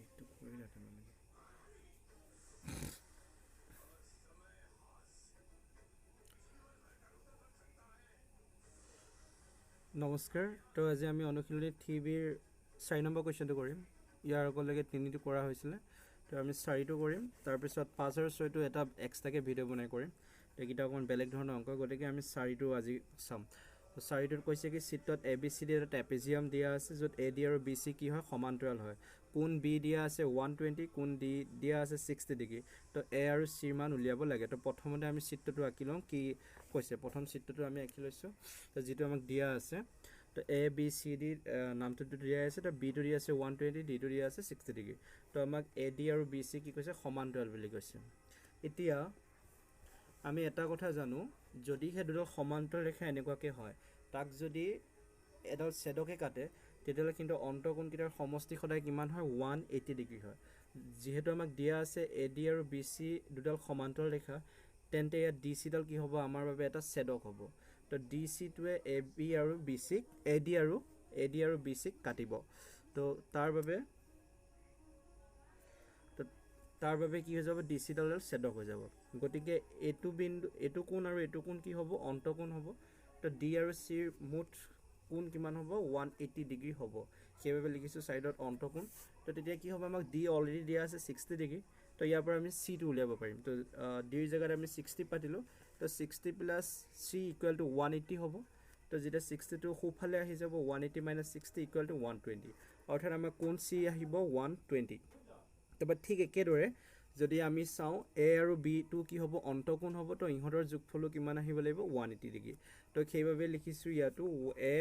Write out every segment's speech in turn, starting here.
এইটো কৰিলা তাৰমানে নমস্কাৰ তো আজি আমি অনুশীলনী 3Bৰ 4 নম্বৰ কুৱেশ্যনটো কৰিম ইয়াৰ আগলৈকে 3টো কৰা হৈছিলে তো আমি 4টো কৰিম তাৰপিছত 5 আৰু 6টো এটা এক্সট্ৰাকে ভিডিঅ' বনাই কৰিম এইকেইটা অকণ বেলেগ ধৰণৰ অংক গতিকে আমি 4টো আজি চাম তো 4টোত কৈছে কি চিত্ৰত ABCD এটা ট্ৰেপেজিয়াম দিয়া আছে য'ত AD আৰু BC কি হয় সমান্তৰাল হয় কোণ B দিয়া আছে 120 কোণ D দিয়া আছে 60 ডিগ্ৰী তো A আৰু C ৰ মান উলিয়াব লাগে তো প্ৰথমতে আমি চিত্ৰটো আঁকি লওঁ কি কৈছে প্ৰথম চিত্ৰটো আমি আঁকি লৈছোঁ তো যেটো আমাক দিয়া আছে তো A B C D নামটো দিয়া আছে তো B টো দিয়া আছে 120 D টো দিয়া আছে 60 ডিগ্ৰী তো আমাক AD আৰু BC কি কৈছে সমান্তৰাল বুলি কৈছে এতিয়া আমি এটা কথা জানো যদি হে দুটো সমান্তৰাল ৰেখা এনেকুৱাকে হয় তাক যদি এডাল ছেদকে কাটে তেতিয়ালে কিন্তু অন্তঃকোণকেইটাৰ সমষ্টি সদায় কিমান হয় 180 ডিগ্ৰী হয় যেহেতু আমাক দিয়া আছে AD আৰু BC দুডাল সমান্তৰাল ৰেখা তেন্তে ইয়াত DC ডাল কি হ'ব আমাৰ বাবে এটা ছেদক হ'ব তো DC টোৱে AB আৰু BC AD আৰু BC কাটিব তো তাৰ বাবে কি হৈ যাব DC ডাল ছেদক হৈ যাব গতিকে এটো বিন্দু এটো কোণ আৰু এটো কোণ কি হ'ব অন্তঃকোণ হ'ব তো D আৰু C ৰ মুঠ কোণ কিমান হ'ব 180 ডিগ্ৰী হ'ব সেইভাবে লিখিছো সাইডত অন্তঃকোণ তো তেতিয়া কি হ'ব আমাক D অলৰেডি দিয়া আছে 60 ডিগ্ৰী তো ইয়াৰ পৰা আমি C টো উলিয়াব পাৰিম তো D ৰ জায়গাত আমি 60 পাতিলো তো 60 প্লাস C ইকুৱেল টু 180 হ'ব তো যেটা 60 টো খুফালে আহি যাব 180 - 60 ইকুৱেল টু 120 অৰ্থাৎ আমাৰ কোণ C আহিব 120 তবে ঠিক একেদৰে যদি আমি চাও A আৰু B টো কি হ'ব অন্তঃকোণ হ'ব তো ইহঁতৰ যোগফলও কিমান আহিব লাগিব 180 ডিগ্ৰী তো সেইভাবে লিখিছো ইয়াটো A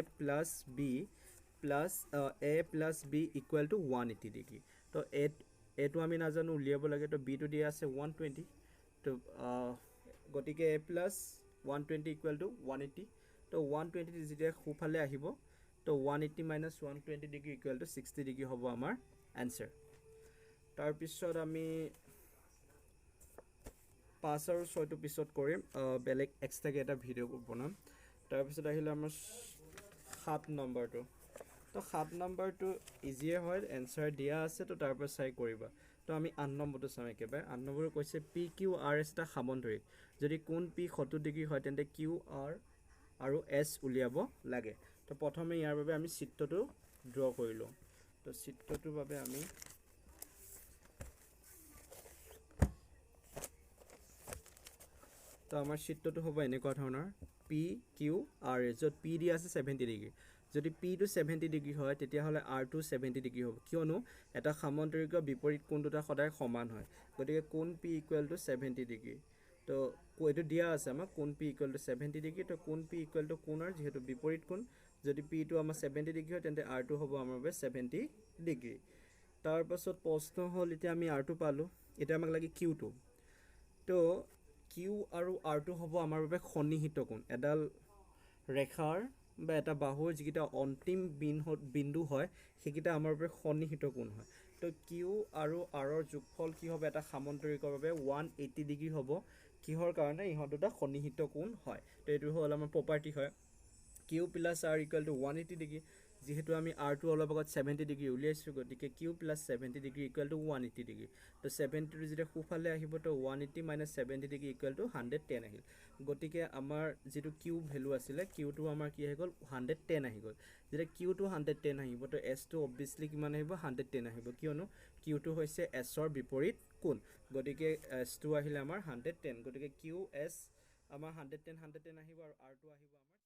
plus B equal to 180 degree তো A টো আমি নাজানো উলিয়াব লাগে তো B টো দিয়া আছে 120 তো গতিকে A plus 120 equal to 180 তো 120 যেতিয়া খুফালে আহিব তো 180 minus 120 degree equal to 60 degree হ'ব আমাৰ আনসাৰ তাৰ পিছত আমি 5 আৰু 6টো পিছত কৰিম বেলেগ এক্সট্ৰাকে এটা ভিডিঅ' বনাম তাৰ পিছত আহিলে আমাৰ 7 নম্বৰটো তো 7 নম্বৰটো ইজিয়ে হয় আনসাৰ দিয়া আছে তো তাৰ পৰা চাই কৰিবা তো আমি 8 নম্বৰটো চাম একেবাৰে 8 নম্বৰটো কৈছে PQRS এটা সামন্তৰিক যদি কোণ P 70 ডিগ্ৰী হয় তেন্তে QR আৰু S উলিয়াব লাগে তো প্ৰথমে ইয়াৰ বাবে আমি চিত্ৰটো ড্ৰ কৰিলো তো চিত্ৰটোৰ বাবে আমি তো আমাৰ চিত্ৰটো হ'ব এনেকুৱা ধৰণৰ PQRS য'ত P দিয়া আছে 70 ডিগ্ৰী যদি P টো 70 ডিগ্ৰী হয় তেতিয়া হলে R টো 70 ডিগ্ৰী হ'ব কিয়নো এটা সামন্তৰিক বিপৰীত কোণ দুটা সদায় সমান হয় গতিকে কোণ P ইকুৱেল টু 70 ডিগ্ৰী তো এইটো দিয়া আছে আমাক কোণ P ইকুৱেল টু 70 ডিগ্ৰী তো কোণ P ইকুৱেল টু কোণ R যেহেতু বিপৰীত কোণ যদি P টো আমাৰ 70 ডিগ্ৰী হয় তেন্তে R টো হ'ব আমাৰ বাবে 70 ডিগ্ৰী তাৰ পাছত প্ৰশ্ন হ'ল এতিয়া আমি R টো পালো এটা আমাক লাগে Q টো তো Q আৰু R টো হ'ব আমাৰ বাবে সন্নিহিত কোণ এডাল ৰেখাৰ বা এটা বাহুৰ যিকিটা অন্তিম বিন্দু হয় সেইকিটা আমাৰ বাবে সন্নিহিত কোণ হয় তো Q আৰু R ৰ যোগফল কি হবে এটা সামন্তৰিকৰ বাবে 180 ডিগ্ৰী হ'ব কিহৰ কাৰণে ইহঁত দুটা সন্নিহিত কোণ হয় তো এটো হ'ল আমাৰ প্ৰপাৰ্টি হয় Q plus R equal to 180 degree যেহেতু আমি R টো অলপ আগত 70 ডিগ্ৰী উলিয়াইছো গতিকে Q plus 70 degree equal to 180 degree তো 70 টো যেতিয়া খুফালে আহিব তো 180 minus 70 ডিগ্ৰী equal to 110 আহিল গতিকে আমাৰ যেটো Q ভ্যালু আছিলে Q টো আমাৰ কি হৈ গল 110 আহি গল যেতিয়া Q টো 110 আহিব তো S টো obviously কিমান আহিব 110 আহিব কিয়নো Q টো হৈছে S ৰ বিপৰীত কোণ গতিকে S টো আহিলে আমাৰ 110 গতিকে QS আমাৰ 110 আহিব আৰু R টো আহিব আমাৰ